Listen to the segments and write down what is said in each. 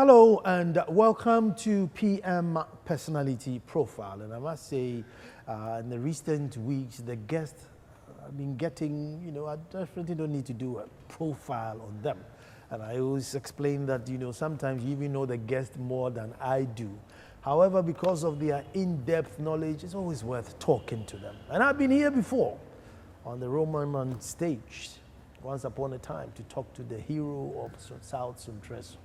Hello and welcome to PM Personality Profile. And I must say, in the recent weeks, the guests I've been getting, I definitely don't need to do a profile on them. And I always explain that, sometimes you even know the guest more than I do. However, because of their in-depth knowledge, it's always worth talking to them. And I've been here before on the Roverman stage, once upon a time, to talk to the hero of South Suntres.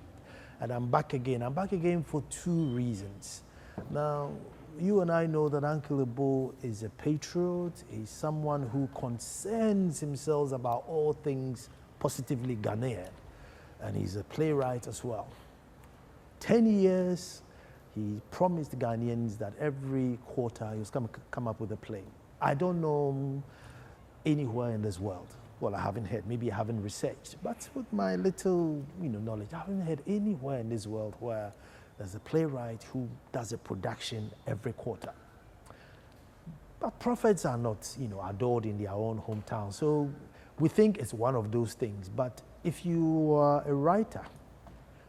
And I'm back again. I'm back again for two reasons. Now, you and I know that Uncle Ebo is a patriot. He's someone who concerns himself about all things positively Ghanaian. And he's a playwright as well. 10 years, he promised Ghanaians that every quarter he was going to come up with a play. I don't know anywhere in this world. Well, I haven't heard, maybe I haven't researched, but with my little, knowledge, I haven't heard anywhere in this world where there's a playwright who does a production every quarter. But prophets are not, adored in their own hometown. So we think it's one of those things. But if you are a writer,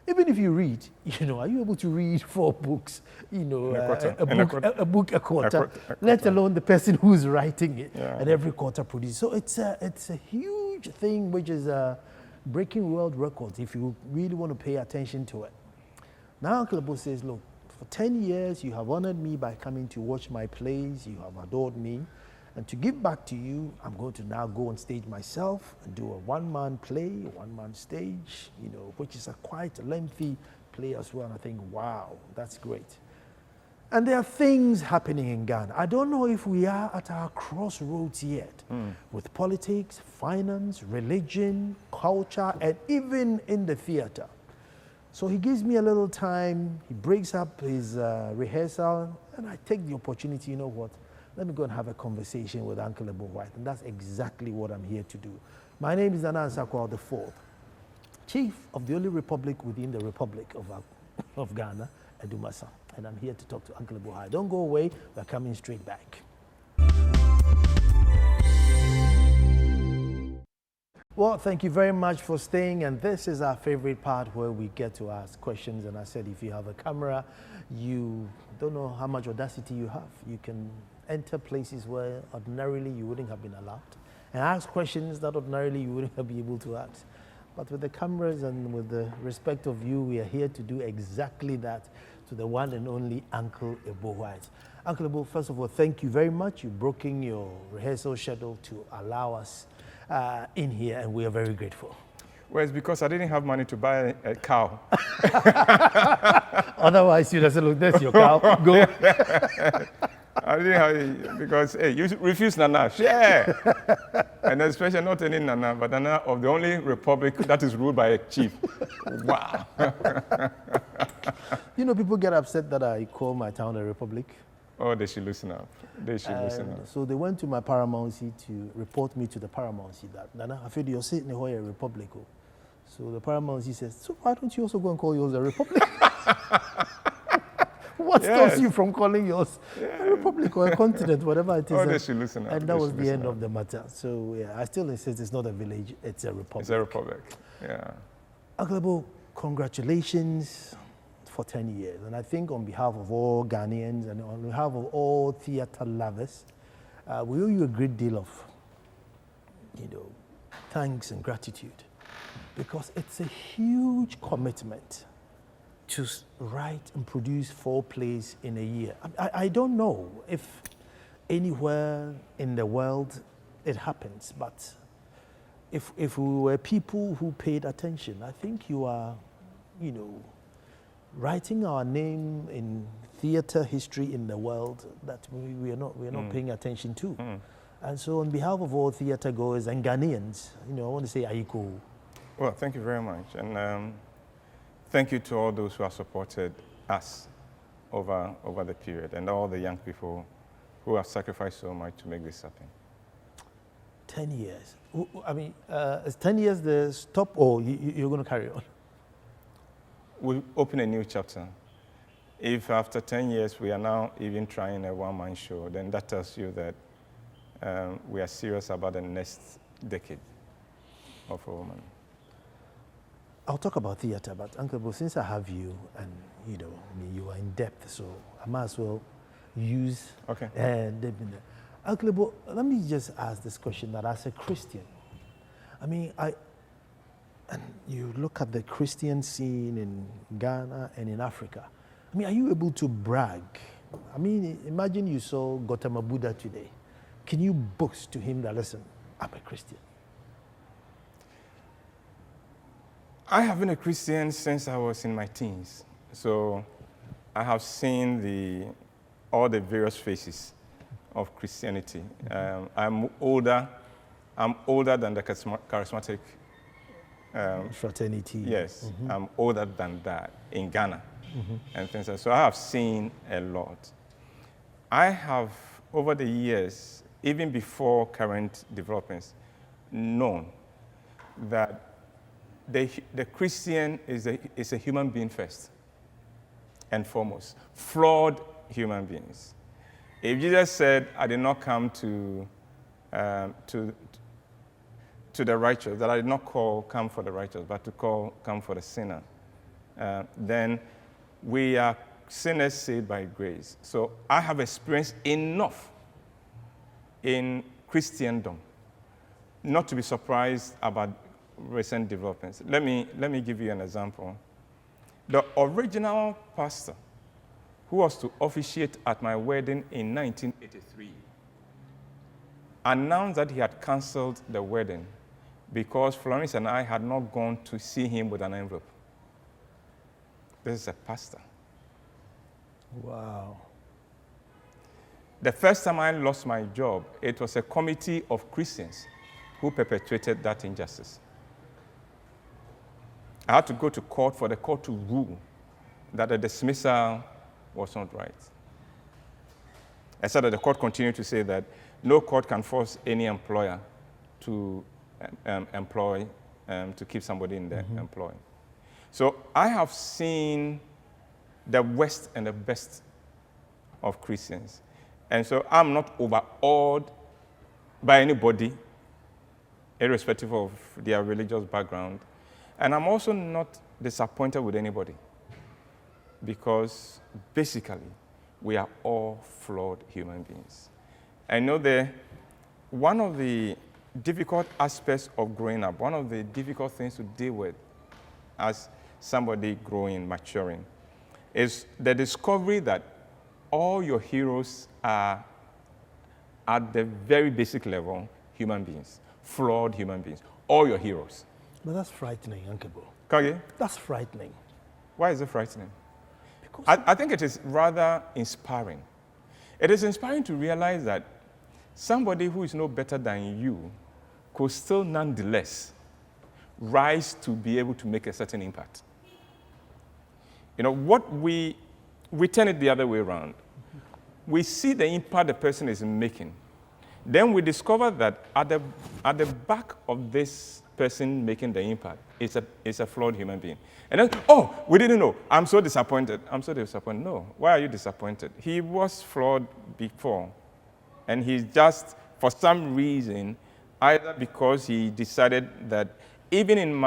even if you read, are you able to read 4 books, a book a quarter, let alone the person who's writing it, and every quarter produces. So it's a huge thing which is breaking world records if you really want to pay attention to it. Now Uncle Ebo says, look, for 10 years you have honored me by coming to watch my plays, you have adored me, and to give back to you, I'm going to now go on stage myself and do a one-man play, a one-man stage, which is a quite lengthy play as well. And I think, wow, that's great. And there are things happening in Ghana. I don't know if we are at our crossroads yet with politics, finance, religion, culture, and even in the theater. So he gives me a little time, he breaks up his rehearsal, and I take the opportunity, you know what? Let me go and have a conversation with Uncle Ebo Whyte, and that's exactly what I'm here to do. My name is Nana Ansakwa IV, Chief of the only republic within the Republic of Ghana, Edumasa, and I'm here to talk to Uncle Ebo Whyte. Don't go away, we're coming straight back. Well, thank you very much for staying, and this is our favorite part where we get to ask questions. And I said, if you have a camera, you don't know how much audacity you have. You can enter places where ordinarily you wouldn't have been allowed and ask questions that ordinarily you wouldn't have been able to ask. But with the cameras and with the respect of you, we are here to do exactly that to the one and only Uncle Ebo Whyte. Uncle Ebo, first of all, thank you very much. You've broken your rehearsal schedule to allow us in here, and we are very grateful. Well, it's because I didn't have money to buy a cow. Otherwise, you'd have said, look, there's your cow, go. I didn't have it because, hey, you refuse Nana, share. And especially not any Nana, but Nana of the only republic that is ruled by a chief. Wow. People get upset that I call my town a republic. Oh, they should listen up. They should listen up. So they went to my paramountcy to report me to the paramountcy that, Nana, I feel you're sitting here a republic. So the paramountcy says, so why don't you also go and call yours a republic? What stops you from calling yours a republic or a continent, whatever it is? Oh, they should listen up. And that was the end of the matter. So yeah, I still insist it's not a village, it's a republic. It's a republic, yeah. Uncle Ebo, congratulations for 10 years. And I think on behalf of all Ghanaians and on behalf of all theater lovers, we owe you a great deal of, thanks and gratitude, because it's a huge commitment to write and produce 4 plays in a year. I don't know if anywhere in the world it happens, but if we were people who paid attention, I think you are, writing our name in theater history in the world that we are not paying attention to. And so on behalf of all theater goers and Ghanaians, I want to say Aiko. Well, thank you very much. And thank you to all those who have supported us over the period and all the young people who have sacrificed so much to make this happen. 10 years. I mean, is 10 years the stop or you're going to carry on? We'll open a new chapter. If after 10 years we are now even trying a one-man show, then that tells you that we are serious about the next decade of Roverman. I'll talk about theater, but Uncle Bo, since I have you, and you are in depth, so I might as well use. Okay. Uncle Bo, let me just ask this question: that as a Christian, and you look at the Christian scene in Ghana and in Africa. Are you able to brag? Imagine you saw Gautama Buddha today. Can you boast to him that, listen, I'm a Christian? I have been a Christian since I was in my teens. So I have seen all the various phases of Christianity. I'm older than the charismatic fraternity. Yes, I'm older than that in Ghana and things like that. So I have seen a lot. I have, over the years, even before current developments, known that the Christian is a human being first and foremost, flawed human beings. If Jesus said, I did not come to the righteous, that I did not come for the righteous, but to come for the sinner, then we are sinners saved by grace. So I have experienced enough in Christendom not to be surprised about recent developments. Let me give you an example. The original pastor who was to officiate at my wedding in 1983 announced that he had canceled the wedding because Florence and I had not gone to see him with an envelope. This is a pastor. Wow. The first time I lost my job, it was a committee of Christians who perpetrated that injustice. I had to go to court for the court to rule that the dismissal was not right. Except that the court continued to say that no court can force any employer to employ, to keep somebody in their employ. So I have seen the worst and the best of Christians. And so I'm not overawed by anybody, irrespective of their religious background. And I'm also not disappointed with anybody, because basically we are all flawed human beings. I know one of the difficult aspects of growing up, one of the difficult things to deal with as somebody growing, maturing, is the discovery that all your heroes are, at the very basic level, human beings, flawed human beings. All your heroes. But that's frightening, Uncle Bo. Kage? That's frightening. Why is it frightening? Because I think it is rather inspiring. It is inspiring to realize that somebody who is no better than you could still nonetheless rise to be able to make a certain impact. What we turn it the other way around. We see the impact the person is making. Then we discover that at the back of this person making the impact is a flawed human being. And then, we didn't know. I'm so disappointed. No. Why are you disappointed? He was flawed before. And he's just, for some reason, either because he decided that even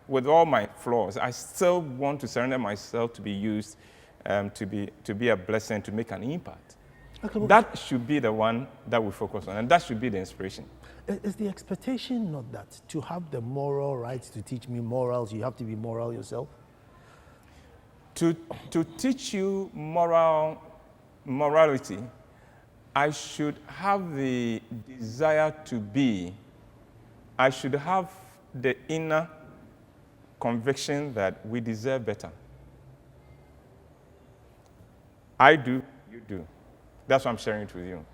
with all my flaws, I still want to surrender myself to be used, to be a blessing, to make an impact. Okay, that should be the one that we focus on, and that should be the inspiration. Is the expectation not that to have the moral rights to teach me morals, you have to be moral yourself? To teach you morality, I should have the desire to be. I should have the inner conviction that we deserve better. I do, you do. That's why I'm sharing it with you.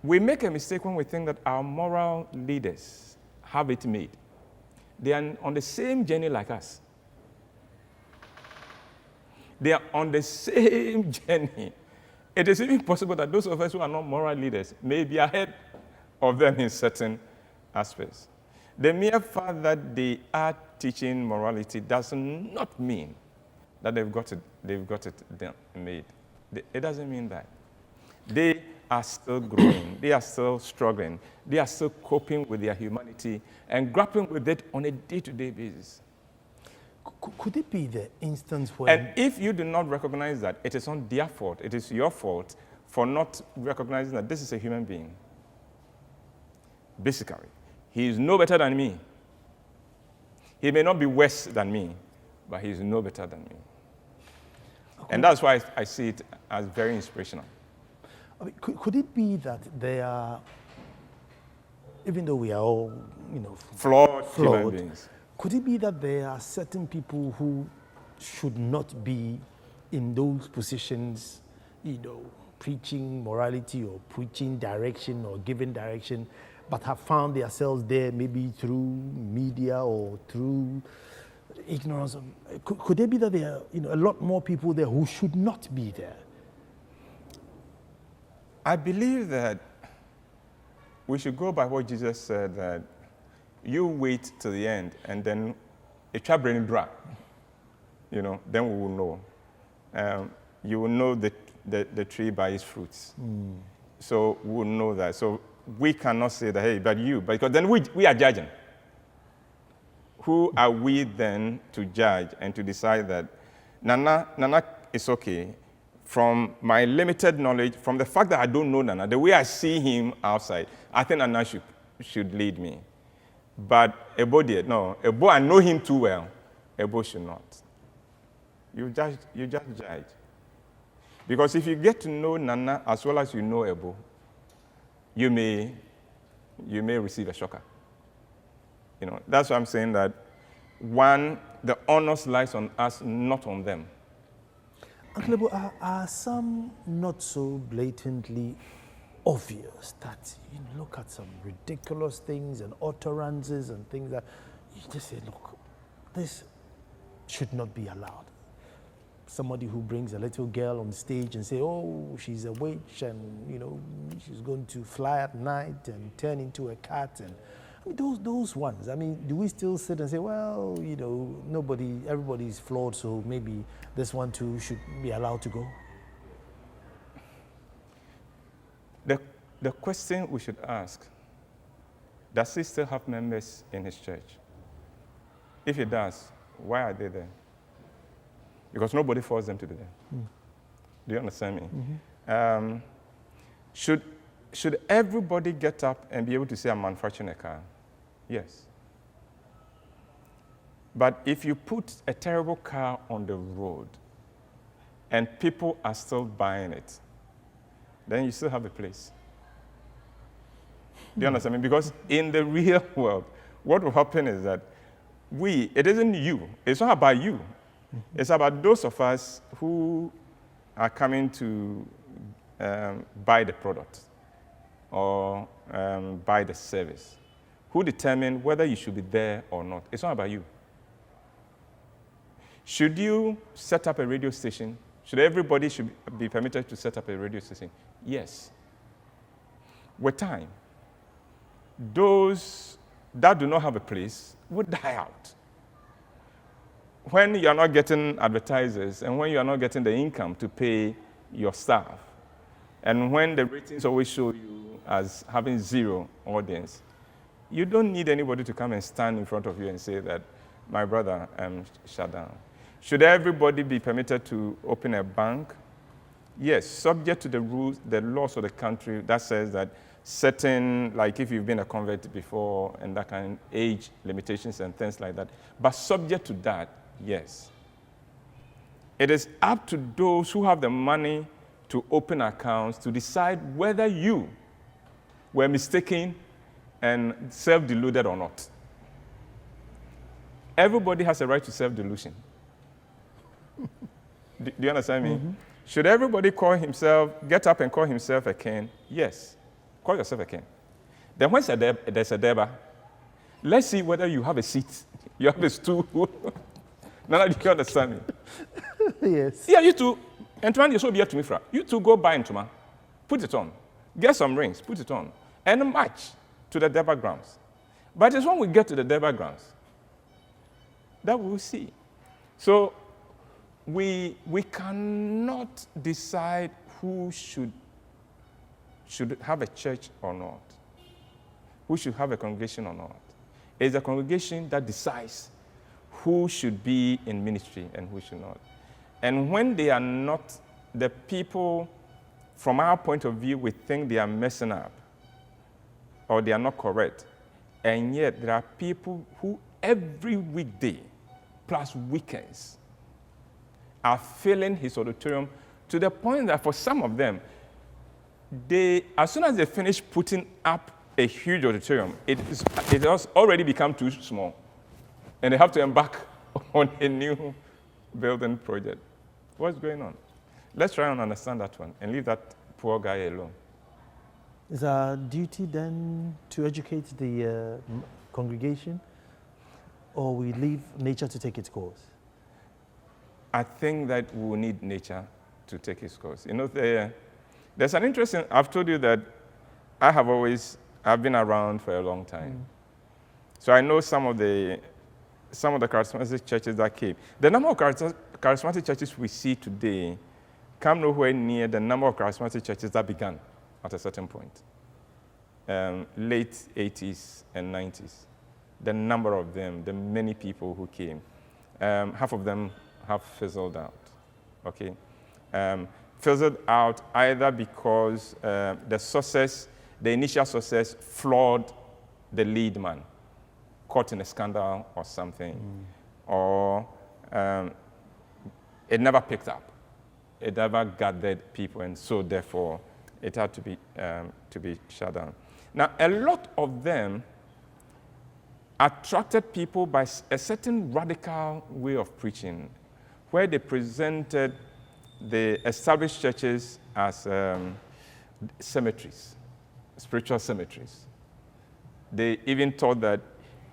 We make a mistake when we think that our moral leaders have it made. They are on the same journey like us. They are on the same journey. It is even possible that those of us who are not moral leaders may be ahead of them in certain aspects. The mere fact that they are teaching morality does not mean that they've got it made. It doesn't mean that. They are still growing. They are still struggling. They are still coping with their humanity and grappling with it on a day-to-day basis. Could it be the instance when... And if you do not recognize that, it is not their fault. It is your fault for not recognizing that this is a human being. Basically, he is no better than me. He may not be worse than me, but he is no better than me. Okay. And that's why I see it as very inspirational. I mean, could it be that they are, even though we are all, flawed human beings, could it be that there are certain people who should not be in those positions, preaching morality or preaching direction or giving direction, but have found themselves there maybe through media or through ignorance? Could it be that there are a lot more people there who should not be there? I believe that we should go by what Jesus said, that you wait till the end, and then it shall bring dry. Then we will know. You will know the tree by its fruits. So we will know that. So we cannot say that, hey, because then we are judging. Who are we then to judge and to decide that Nana is okay? From my limited knowledge, from the fact that I don't know Nana, the way I see him outside, I think Nana should lead me. But Ebo did. No, Ebo, I know him too well. Ebo should not. You just judge. Because if you get to know Nana as well as you know Ebo, you may receive a shocker. That's why I'm saying that, one, the onus lies on us, not on them. Uncle Ebo, are some not so blatantly obvious that you look at some ridiculous things and utterances and things that you just say, look, this should not be allowed? Somebody who brings a little girl on stage and say, oh, she's a witch and, she's going to fly at night and turn into a cat. And I mean, those ones, I mean, do we still sit and say, well, everybody's flawed, so maybe this one too should be allowed to go? The question we should ask, does he still have members in his church? If he does, why are they there? Because nobody forced them to be there. Do you understand me? Should everybody get up and be able to say, I'm manufacturing a car? Yes. But if you put a terrible car on the road and people are still buying it, then you still have a place. Do you understand me? Because in the real world, what will happen is that it isn't you. It's not about you. It's about those of us who are coming to buy the product or buy the service, who determine whether you should be there or not. It's not about you. Should you set up a radio station? Should everybody be permitted to set up a radio station? Yes. With time, those that do not have a place will die out. When you are not getting advertisers and when you are not getting the income to pay your staff, and when the ratings always show you as having zero audience, you don't need anybody to come and stand in front of you and say that, my brother, shut down. Should everybody be permitted to open a bank? Yes, subject to the rules, the laws of the country that says that certain, like if you've been a convert before and that kind of age limitations and things like that. But subject to that, yes. It is up to those who have the money to open accounts to decide whether you were mistaken and self-deluded or not. Everybody has a right to self-delusion. Do you understand me? Mm-hmm. Should everybody get up and call himself a king? Yes. Call yourself a king. Then when there's a Deba, let's see whether you have a seat, you have a stool. Now, do you understand me? Yes. Yeah, you two, and you so be to me, you two go buy Ntoma, put it on, get some rings, put it on, and march to the Deba grounds. But it's when we get to the Deba grounds that we will see. So we cannot decide who should should have a church or not, who should have a congregation or not, it's the congregation that decides who should be in ministry and who should not. And when they are not, the people, from our point of view, we think they are messing up or they are not correct. And yet there are people who every weekday plus weekends are filling his auditorium to the point that for some of them, as soon as they finish putting up a huge auditorium, it has already become too small. And they have to embark on a new building project. What's going on? Let's try and understand that one and leave that poor guy alone. Is our duty then to educate the congregation, or we leave nature to take its course? I think that we will need nature to take its course. You know, there's an interesting, I've told you that I've been around for a long time. So I know some of the charismatic churches that came. The number of charismatic churches we see today come nowhere near the number of charismatic churches that began at a certain point. Late 80s and 90s. The number of them, the many people who came, half of them have fizzled out, okay? Fizzled out either because the initial success flawed the lead man, caught in a scandal or something, or it never picked up. It never gathered people, and so therefore it had to be shut down. Now, a lot of them attracted people by a certain radical way of preaching, where they presented the established churches as cemeteries, spiritual cemeteries. They even taught that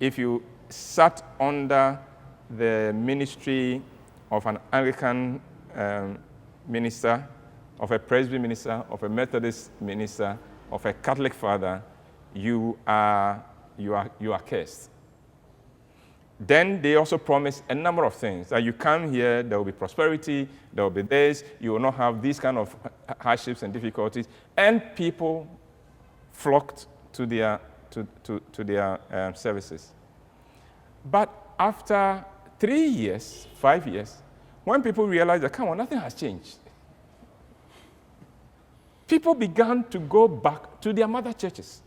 if you sat under the ministry of an Anglican minister, of a Presbyterian minister, of a Methodist minister, of a Catholic father, you are cursed. Then they also promise a number of things. That you come here, there will be prosperity, there will be this, you will not have these kind of hardships and difficulties. And people flocked to their services. But after 3 years, 5 years, when people realized that, come on, nothing has changed, people began to go back to their mother churches.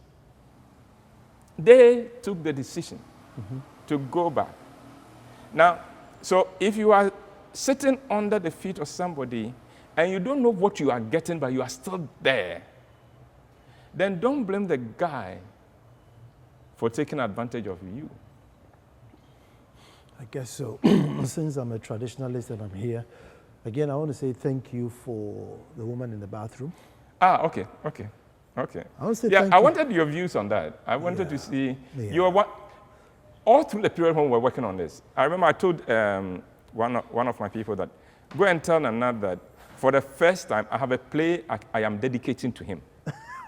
They took the decision to go back. Now, so if you are sitting under the feet of somebody and you don't know what you are getting, but you are still there, then don't blame the guy for taking advantage of you. I guess so. Since I'm a traditionalist and I'm here, again, I want to say thank you for the woman in the bathroom. Okay. I want to say I wanted your views on that. I wanted to see you all through the period when we were working on this. I remember I told one of my people that go and tell Nana that for the first time I have a play I am dedicating to him.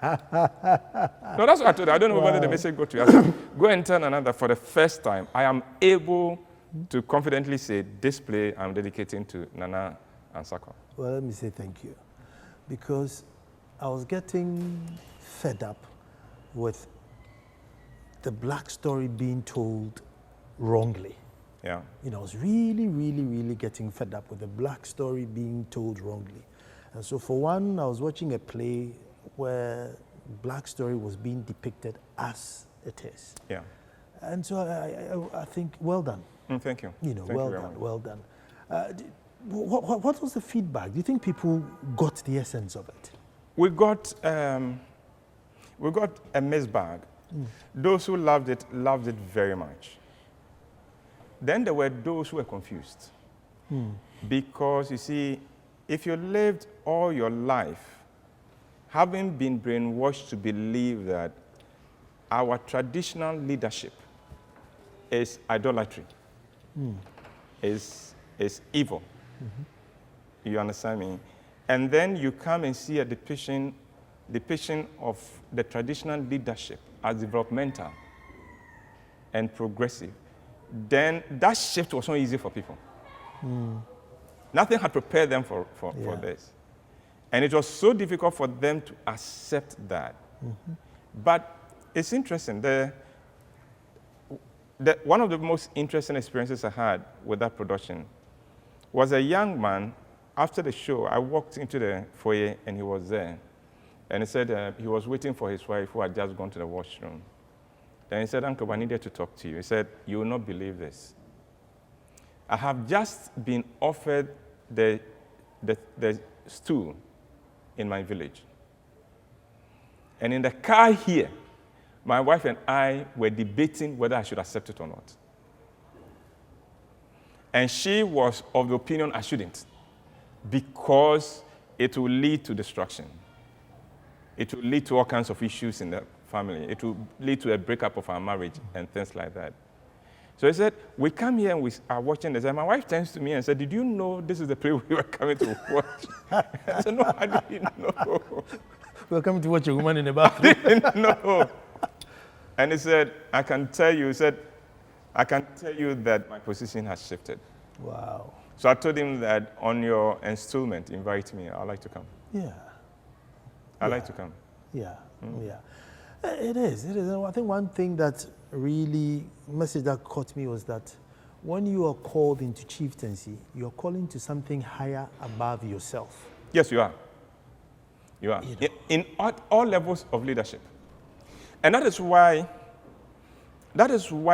No, that's what I told her. I don't know whether the message got to you. Go and tell Nana that for the first time I am able to confidently say this play I'm dedicating to Nana and Sakwa. Well, let me say thank you, because I was getting fed up with the black story being told wrongly. Yeah. You know, I was really, really, really getting fed up with the black story being told wrongly. And so for one, I was watching a play where black story was being depicted as it is. Yeah. And so I think, well done. Thank you. You know, Thank well you very done, much. well done. What was the feedback? Do you think people got the essence of it? We got a mixed bag. Those who loved it very much. Then there were those who were confused. Because, you see, if you lived all your life having been brainwashed to believe that our traditional leadership is idolatry, is evil, you understand me? And then you come and see a depiction of the traditional leadership as developmental and progressive, then that shift was not easy for people. Nothing had prepared them for this. And it was so difficult for them to accept that. Mm-hmm. But it's interesting. One of the most interesting experiences I had with that production was a young man. After the show, I walked into the foyer and he was there. And he said he was waiting for his wife who had just gone to the washroom. Then he said, "Uncle, I needed to talk to you." He said, "You will not believe this. I have just been offered the stool in my village. And in the car here, my wife and I were debating whether I should accept it or not. And she was of the opinion I shouldn't, because it will lead to destruction. It will lead to all kinds of issues in the family. It will lead to a breakup of our marriage and things like that." So he said, "We come here and we are watching this." And my wife turns to me and said, "Did you know this is the play we were coming to watch?" I said, "No, I didn't know." We were coming to watch a woman in the bathroom. I didn't know. And he said, "I can tell you," he said, "I can tell you that my position has shifted." Wow. So I told him that on your installment, invite me. I'd like to come. Yeah. I'd like to come. Yeah, yeah. It is. And I think one thing that really, message that caught me was that when you are called into chieftaincy, you're calling to something higher above yourself. Yes, you are. You are. In all levels of leadership. And that is why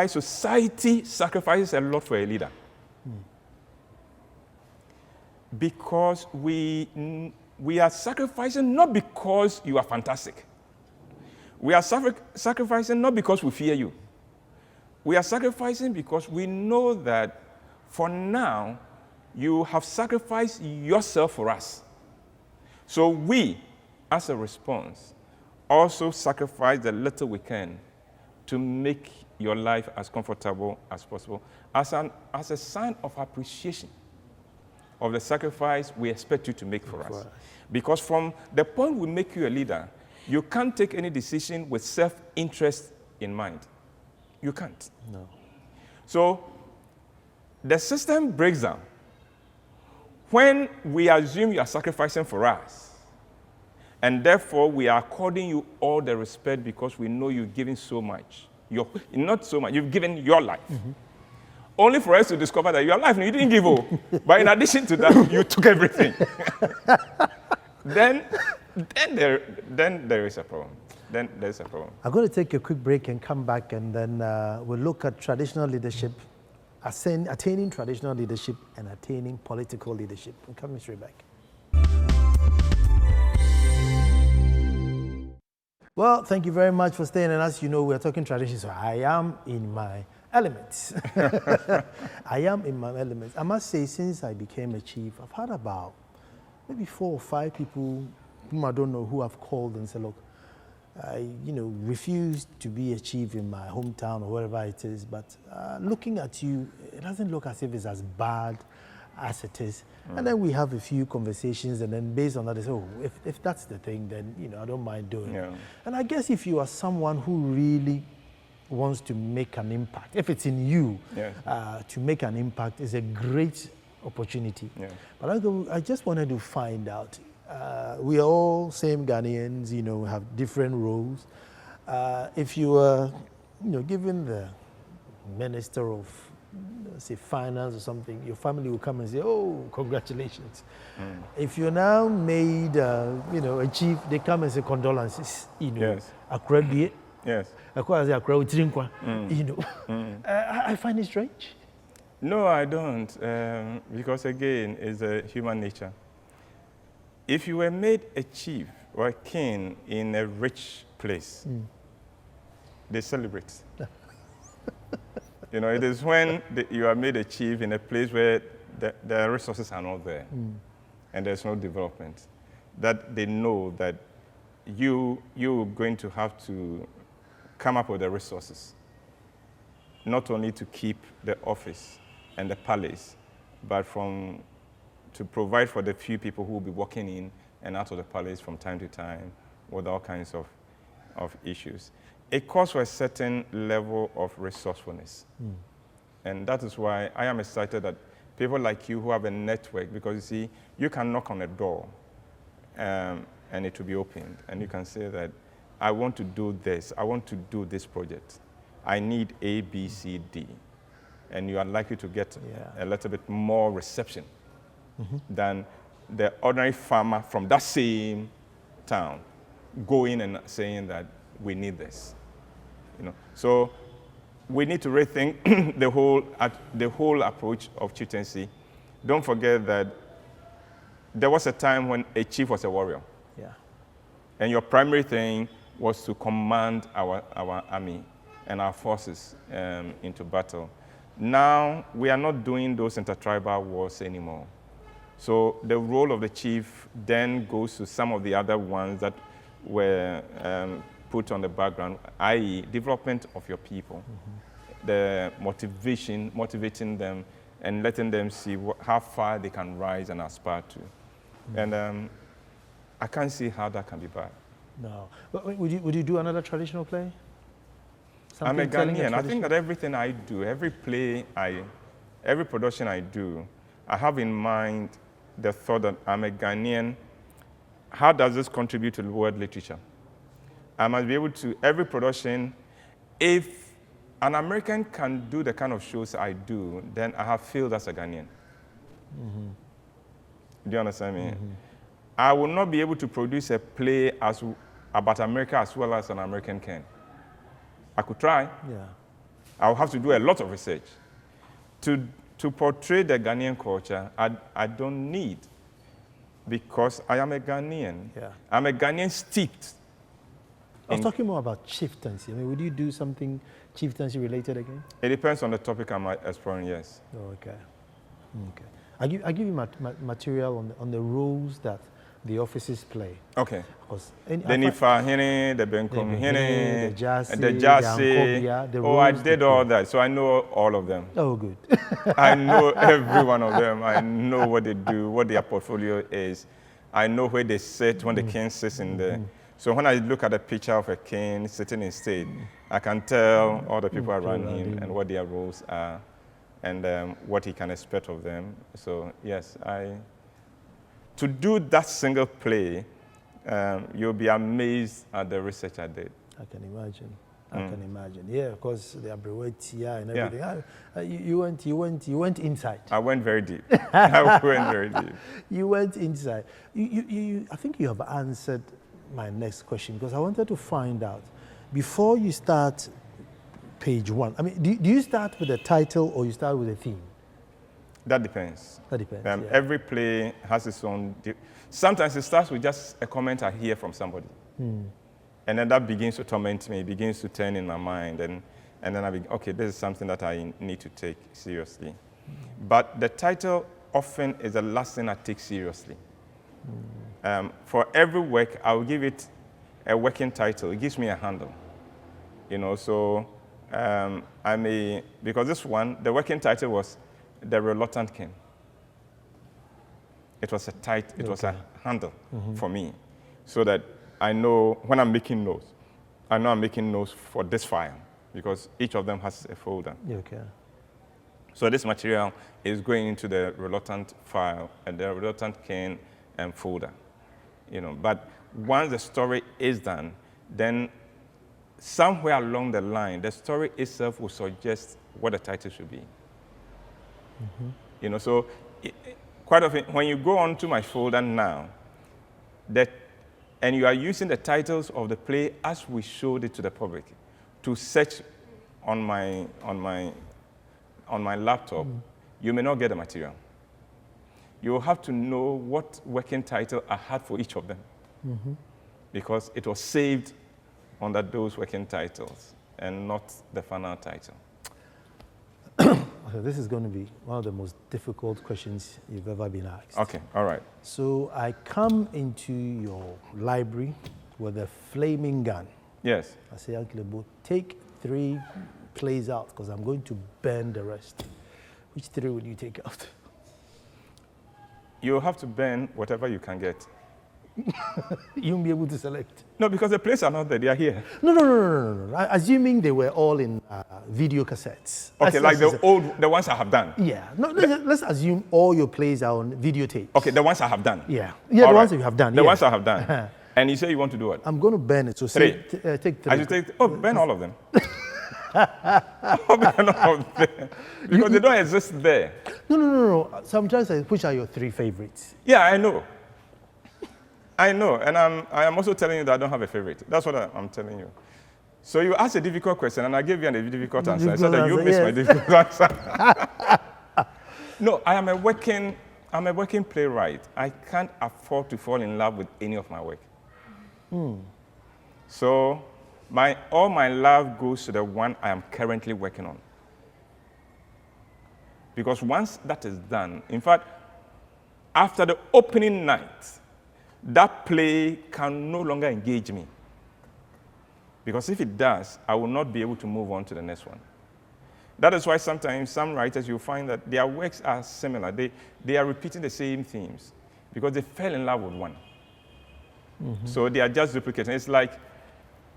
society sacrifices a lot for a leader. Because we are sacrificing not because you are fantastic. We are sacrificing not because we fear you. We are sacrificing because we know that for now, you have sacrificed yourself for us. So we, as a response, also sacrifice the little we can to make your life as comfortable as possible, as a sign of appreciation of the sacrifice we expect you to make for us. Because from the point we make you a leader, you can't take any decision with self-interest in mind. You can't. No. So the system breaks down when we assume you are sacrificing for us, and therefore we are according you all the respect because we know you've given so much. Not so much, you've given your life. Mm-hmm. Only for us to discover that your life, you didn't give all. But in addition to that, you took everything. then there is a problem. Then there's a problem. I'm going to take a quick break and come back, and then we'll look at traditional leadership, attaining traditional leadership and attaining political leadership. We're coming straight back. Well, thank you very much for staying. And as you know, we're talking tradition, so I am in my elements. I am in my elements. I must say, since I became a chief, I've had about maybe 4 or 5 people whom I don't know who have called and said, "Look, I, refused to be a chief in my hometown or wherever it is, but looking at you, it doesn't look as if it's as bad as it is." And then we have a few conversations, and then based on that, they say, "Oh, if that's the thing, then, I don't mind doing it." And I guess if you are someone who really wants to make an impact, if it's in you, to make an impact, is a great opportunity. But I just wanted to find out, we are all same Ghanaians, have different roles. If you were, given the minister of, say, finance or something, your family will come and say, "Oh, congratulations." If you're now made, a chief, they come and say condolences. Yes. I find it strange. No, I don't, because again, it's a human nature. If you were made a chief or a king in a rich place, they celebrate. It is when you are made a chief in a place where the resources are not there and there's no development, that they know that you're going to have to come up with the resources, not only to keep the office and the palace, but to provide for the few people who will be walking in and out of the palace from time to time with all kinds of issues. It calls for a certain level of resourcefulness. And that is why I am excited that people like you who have a network, because you see, you can knock on a door and it will be opened. And you can say that, I want to do this. I want to do this project. I need A, B, C, D. And you are likely to get a little bit more reception than the ordinary farmer from that same town going and saying that we need this. So we need to rethink the whole approach of chieftaincy. Don't forget that there was a time when a chief was a warrior. Yeah. And your primary thing was to command our army and our forces into battle. Now, we are not doing those intertribal wars anymore. So the role of the chief then goes to some of the other ones that were put on the background, i.e. development of your people, the motivating them and letting them see how far they can rise and aspire to. And I can't see how that can be bad. No. But would you do another traditional play? I'm a Ghanaian. I think that everything I do, every production I do, I have in mind the thought that I'm a Ghanaian. How does this contribute to world literature? I must be able to, every production, if an American can do the kind of shows I do, then I have failed as a Ghanaian. Do you understand me? I will not be able to produce a play about America as well as an American can. I could try. Yeah. I'll have to do a lot of research. To portray the Ghanaian culture, I don't need, because I am a Ghanaian. Yeah. I'm a Ghanaian steeped. I was talking more about chieftaincy. I mean, would you do something chieftaincy related again? It depends on the topic I'm exploring, yes. Oh, okay. I give you material on the roles that the offices play. Okay. The Nifa Hene, the Benkom Hene, the Jasi, the Jasi. Oh, I did all that, so I know all of them. Oh, good. I know every one of them. I know what they do, what their portfolio is. I know where they sit when the king sits in there. So when I look at a picture of a king sitting in state, I can tell all the people around him and what their roles are and what he can expect of them. So yes, to do that single play, you'll be amazed at the research I did. I can imagine. I can imagine. Yeah, of course, the Abrewaitia and everything. Yeah. You went inside. I went very deep. I went very deep. You went inside. I think you have answered my next question, because I wanted to find out, before you start page one, I mean, do you start with a title or you start with a theme? That depends. That depends. Every play has its own. Sometimes it starts with just a comment I hear from somebody. And then that begins to torment me, begins to turn in my mind. And then I begin, okay, this is something that I need to take seriously. But the title often is the last thing I take seriously. For every work, I will give it a working title. It gives me a handle. So because this one, the working title was The Reluctant King. It was was a handle for me, so that I know when I'm making notes, I know I'm making notes for this file, because each of them has a folder. Okay. So this material is going into the Reluctant file and the Reluctant King folder. But once the story is done, then somewhere along the line, the story itself will suggest what the title should be. So quite often, when you go on to my folder now, and you are using the titles of the play as we showed it to the public, to search on my laptop, you may not get the material. You will have to know what working title I had for each of them, because it was saved under those working titles and not the final title. Okay, this is going to be one of the most difficult questions you've ever been asked. Okay, all right. So I come into your library with a flaming gun. Yes. I say, Uncle Ebo, take 3 plays out, because I'm going to burn the rest. Which 3 would you take out? You have to burn whatever you can get. You won't be able to select. No, because the plays are not there, they are here. No. Assuming they were all in video cassettes. Okay, like the ones I have done. Yeah. No, let's assume all your plays are on videotape. Okay, the ones I have done. Yeah. All The right. ones that you have done. The yeah. ones I have done. And you say you want to do what? I'm going to burn it. So Three. Take 3. I should take, burn all of them. Burn all of them. Because they don't exist there. No. So I'm trying to say, which are your 3 favorites? Yeah, I know. And I am also telling you that I don't have a favorite. That's what I'm telling you. So you asked a difficult question, and I gave you a difficult answer. I said that you missed my difficult answer. No, I'm a working playwright. I can't afford to fall in love with any of my work. So all my love goes to the one I am currently working on. Because once that is done, in fact, after the opening night, that play can no longer engage me. Because if it does, I will not be able to move on to the next one. That is why sometimes some writers, you'll find that their works are similar. They are repeating the same themes because they fell in love with one. So they are just duplicating. It's like,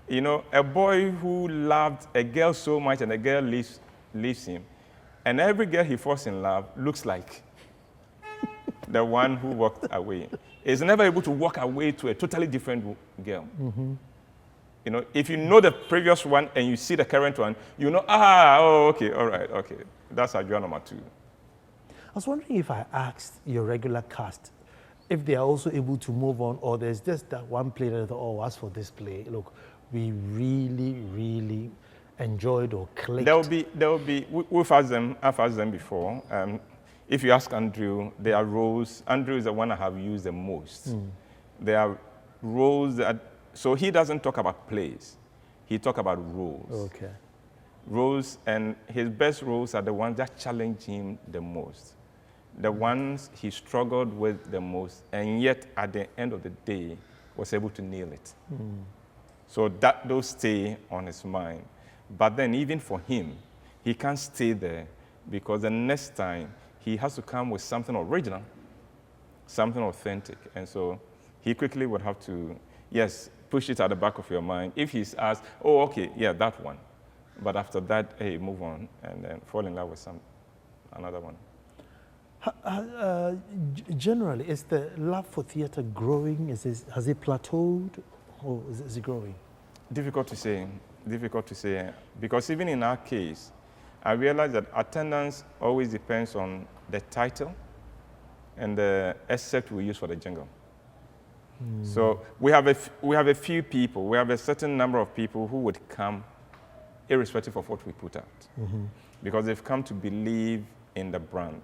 a boy who loved a girl so much and the girl leaves him. And every girl he falls in love looks like the one who walked away. Is never able to walk away to a totally different girl. If you know the previous one and you see the current one, okay, all right, okay. That's our number 2. I was wondering if I asked your regular cast if they are also able to move on, or there's just that one play that as for this play, look, we really, really enjoyed or clicked. There will be. I've asked them before. If you ask Andrew, there are roles. Andrew is the one I have used the most. There are roles so he doesn't talk about plays. He talks about roles. Okay. Roles, and his best roles are the ones that challenge him the most. The ones he struggled with the most, and yet at the end of the day was able to nail it. So those stay on his mind. But then even for him, he can't stay there because the next time he has to come with something original, something authentic. And so he quickly would have to, push it at the back of your mind. If he's asked, that one. But after that, move on and then fall in love with another one. Generally, is the love for theater growing? Has it plateaued, or is it growing? Difficult to say. Because even in our case, I realize that attendance always depends on the title and the excerpt we use for the jingle. So we have a few people. We have a certain number of people who would come, irrespective of what we put out, because they've come to believe in the brand.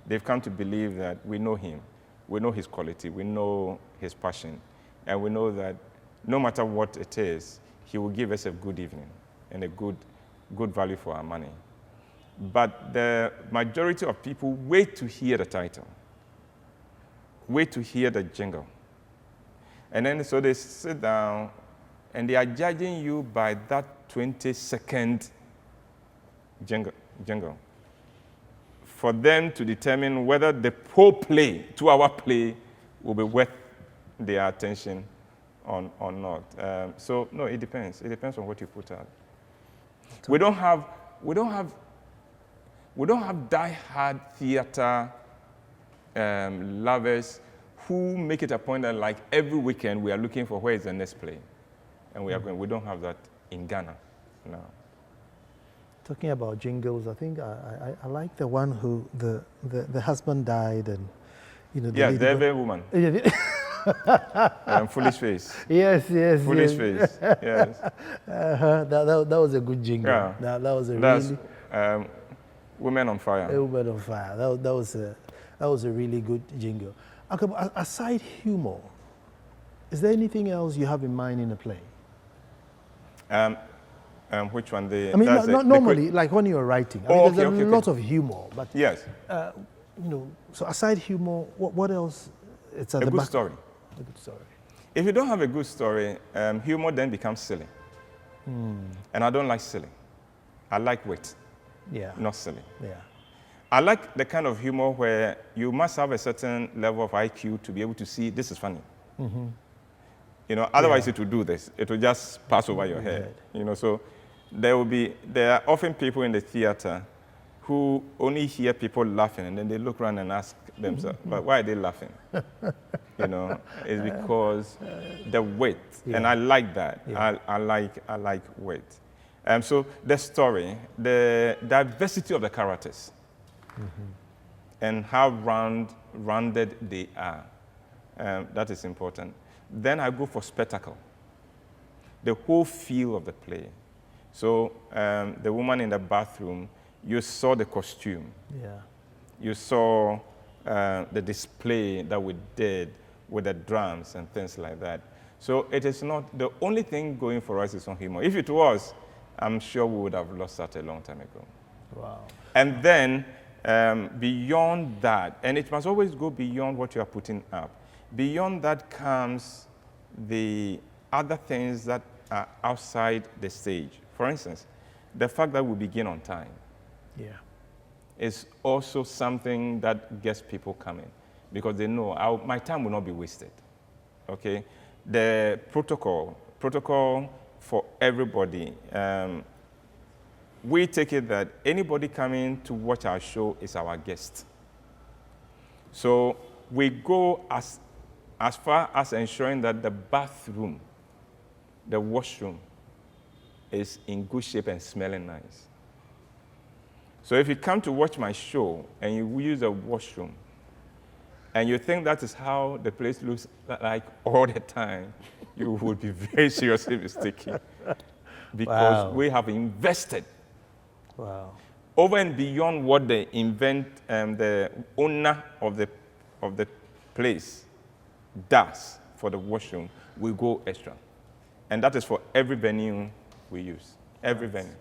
They've come to believe that we know him, we know his quality, we know his passion, and we know that no matter what it is, he will give us a good evening and a good value for our money. But the majority of people wait to hear the title, wait to hear the jingle. And then so they sit down and they are judging you by that 20-second jingle for them to determine whether the whole play, 2-hour play, will be worth their attention or not. So no, it depends. It depends on what you put out. We don't have die-hard theater lovers who make it a point that like every weekend we are looking for where is the next play, and we are going. We don't have that in Ghana now. Talking about jingles, I think I like the one who the husband died and the every woman. Foolish face. Yes. Foolish face. Yes. That was a good jingle. Yeah. That was really. Women on Fire. Women on Fire. That was a really good jingle. Okay, but aside humor, is there anything else you have in mind in a play? Which one? Not normally, like when you're writing. There's a lot of humor, but yes. So aside humor, what else? It's at the back. Story. A good story. If you don't have a good story, humor then becomes silly. And I don't like silly. I like wit. Yeah. Not silly. Yeah. I like the kind of humor where you must have a certain level of IQ to be able to see this is funny. You know, otherwise it will do this. It will just pass over your head. You know, so there are often people in the theater who only hear people laughing and then they look around and ask themselves, but why are they laughing? You know, it's because the weight, and I like that. I like weight. So the story, the diversity of the characters, and how rounded they are, that is important. Then I go for spectacle, the whole feel of the play. So the woman in the bathroom, you saw the costume. Yeah. You saw the display that we did with the drums and things like that. So it is not, the only thing going for us is on humor. If it was, I'm sure we would have lost that a long time ago. Wow. And then beyond that, and it must always go beyond what you are putting up. Beyond that comes the other things that are outside the stage. For instance, the fact that we begin on time. Yeah. Is also something that gets people coming because they know my time will not be wasted. Okay? The protocol for everybody, we take it that anybody coming to watch our show is our guest. So we go as far as ensuring that the bathroom, the washroom, is in good shape and smelling nice. So if you come to watch my show and you use a washroom and you think that is how the place looks like all the time, you would be very seriously mistaken. Because we have invested over and beyond what the owner of the place does for the washroom, we go extra. And that is for every venue we use, every venue.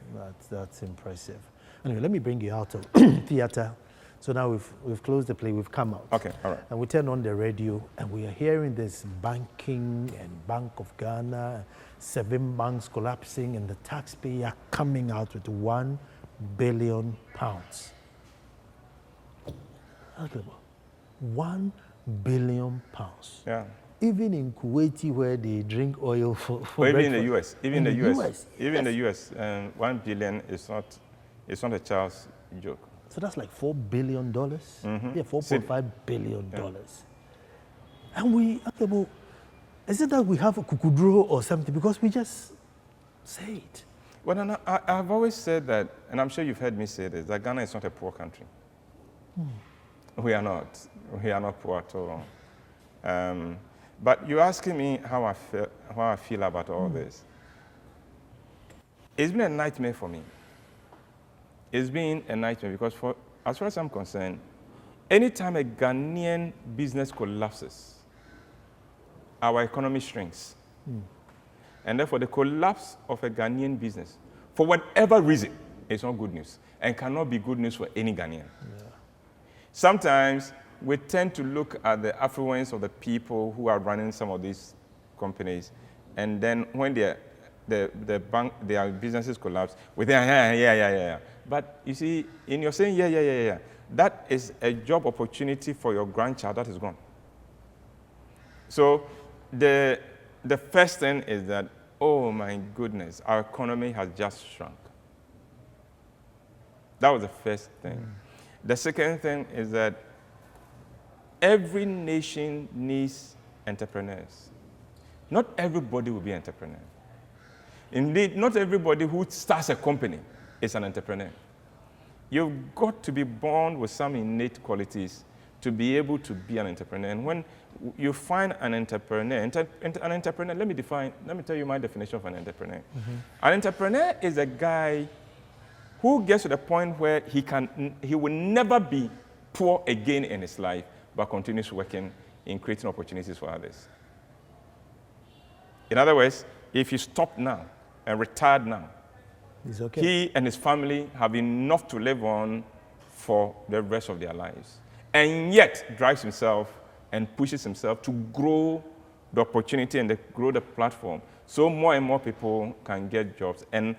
That's impressive. Anyway, let me bring you out of theater. So now we've closed the play, we've come out. Okay, all right. And we turn on the radio and we are hearing this banking and Bank of Ghana, 7 banks collapsing and the taxpayer coming out with £1 billion. £1 billion. Yeah. Even in Kuwait, where they drink oil for even in the US, even in the US, 1 billion is not a child's joke. So that's like $4 billion. Yeah, $4.5 billion. And we, is it that we have a kukudro or something? Because we just say it. Well, I've always said that, and I'm sure you've heard me say this, that Ghana is not a poor country. We are not. We are not poor at all. But you're asking me how I feel about all this. It's been a nightmare for me. It's been a nightmare because as far as I'm concerned, anytime a Ghanaian business collapses, our economy shrinks. And therefore, the collapse of a Ghanaian business, for whatever reason, is not good news and cannot be good news for any Ghanaian. Sometimes we tend to look at the affluence of the people who are running some of these companies, and then when their businesses collapse, we think, yeah. But you see, in your saying, yeah, that is a job opportunity for your grandchild that is gone. So the first thing is that, oh my goodness, our economy has just shrunk. That was the first thing. The second thing is that every nation needs entrepreneurs. Not everybody will be an entrepreneur. Indeed, not everybody who starts a company is an entrepreneur. You've got to be born with some innate qualities to be able to be an entrepreneur. And when you find an entrepreneur, let me tell you my definition of an entrepreneur. An entrepreneur is a guy who gets to the point where he will never be poor again in his life, but continues working in creating opportunities for others. In other words, if he stopped now and retired now, it's okay. He and his family have enough to live on for the rest of their lives, and yet drives himself and pushes himself to grow the opportunity and grow the platform so more and more people can get jobs. And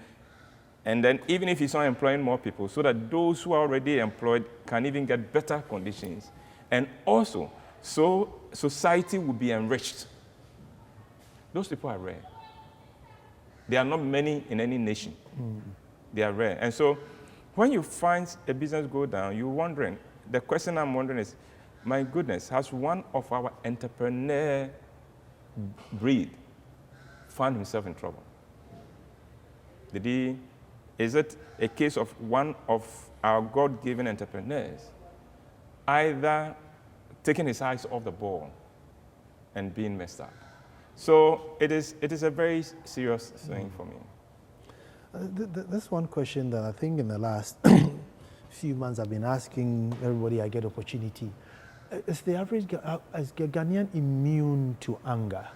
then even if he's not employing more people, so that those who are already employed can even get better conditions. And also, so society will be enriched Those people are rare. There are not many in any nation. They are rare. And so when you find a business go down, you're wondering, the question I'm wondering is, my goodness, has one of our entrepreneur breed found himself in trouble? Is it a case of one of our God-given entrepreneurs either taking his eyes off the ball and being messed up? So it is a very serious thing for me. That's one question that I think in the last few months I've been asking everybody I get opportunity. Is the average Ghanaian immune to anger?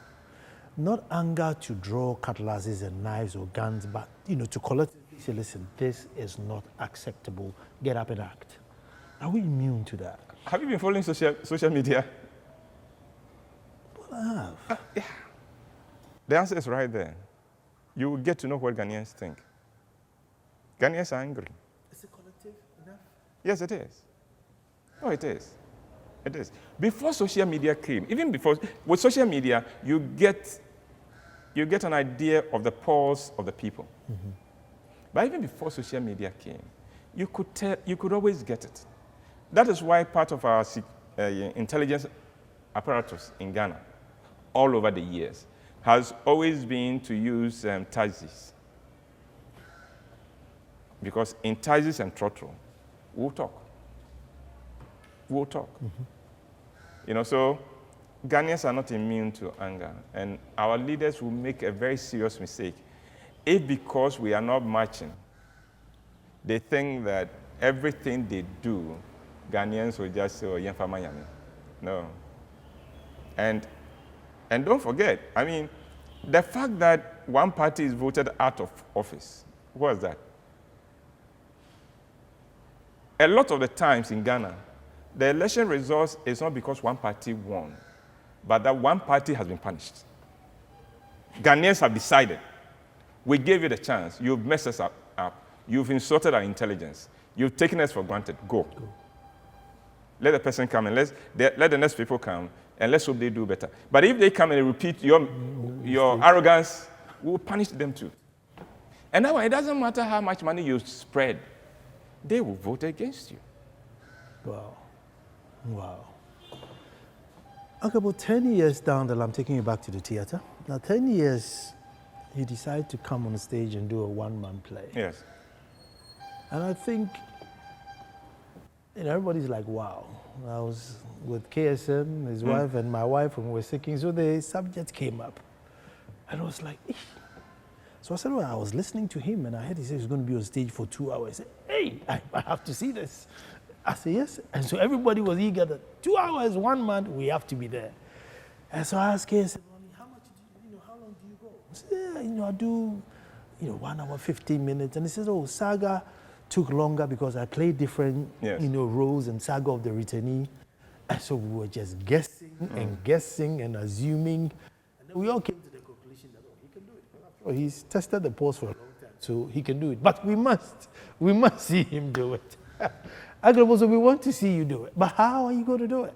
Not anger to draw cutlasses and knives or guns, but to collectively say, listen, this is not acceptable. Get up and act. Are we immune to that? Have you been following social media? Well, I have. Yeah. The answer is right there. You will get to know what Ghanaians think. Ghanaians are angry. Is it collective enough? Yes, it is. Oh, it is. It is. Before social media came, even before, with social media, you get an idea of the pulse of the people. Mm-hmm. But even before social media came, you could always get it. That is why part of our intelligence apparatus in Ghana, all over the years, has always been to use taxis. Because in taxis and throttle, we'll talk. We'll talk. Mm-hmm. So Ghanaians are not immune to anger, and our leaders will make a very serious mistake if, because we are not marching, they think that everything they do, Ghanaians will just say, oh, Yemfa Miami. No. And don't forget, the fact that one party is voted out of office, what is that? A lot of the times in Ghana, the election results is not because one party won, but that one party has been punished. Ghanaians have decided, we gave you the chance, you've messed us up, you've insulted our intelligence, you've taken us for granted, go. Let the person come and let the next people come, and let's hope they do better. But if they come and repeat your arrogance, we'll punish them too. And now it doesn't matter how much money you spread, they will vote against you. Wow. Okay, about 10 years down the line, I'm taking you back to the theater. Now, 10 years, you decide to come on stage and do a one-man play. Yes. And I think, everybody's like, wow. I was with KSM, his wife, and my wife, and we were singing, so the subject came up. And I was like, eesh. So I said, well, I was listening to him, and I heard he said he was going to be on stage for 2 hours. I said, hey, I have to see this. I said, yes. And so everybody was eager that 2 hours, 1 month, we have to be there. And so I asked KSM, how much how long do you go? I said, yeah, I do, 1 hour, 15 minutes. And he says, oh, Saga took longer because I played different, roles in Saga of the Returnee. And so we were just guessing and assuming. And then we all came to the conclusion that, he can do it. After all, he's tested the pulse for a long time, so he can do it. But we must see him do it. So we want to see you do it. But how are you going to do it?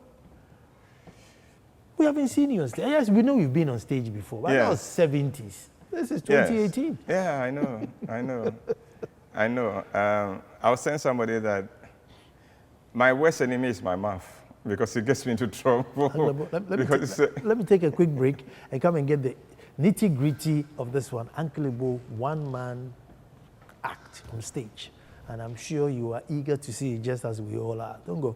We haven't seen you on stage. Yes, we know you've been on stage before, but that was 70s. This is 2018. Yes. Yeah, I know. I was saying somebody that my worst enemy is my mouth because it gets me into trouble. Let me take a quick break and come and get the nitty-gritty of this one. Uncle Ebo, one-man act on stage. And I'm sure you are eager to see it just as we all are. Don't go.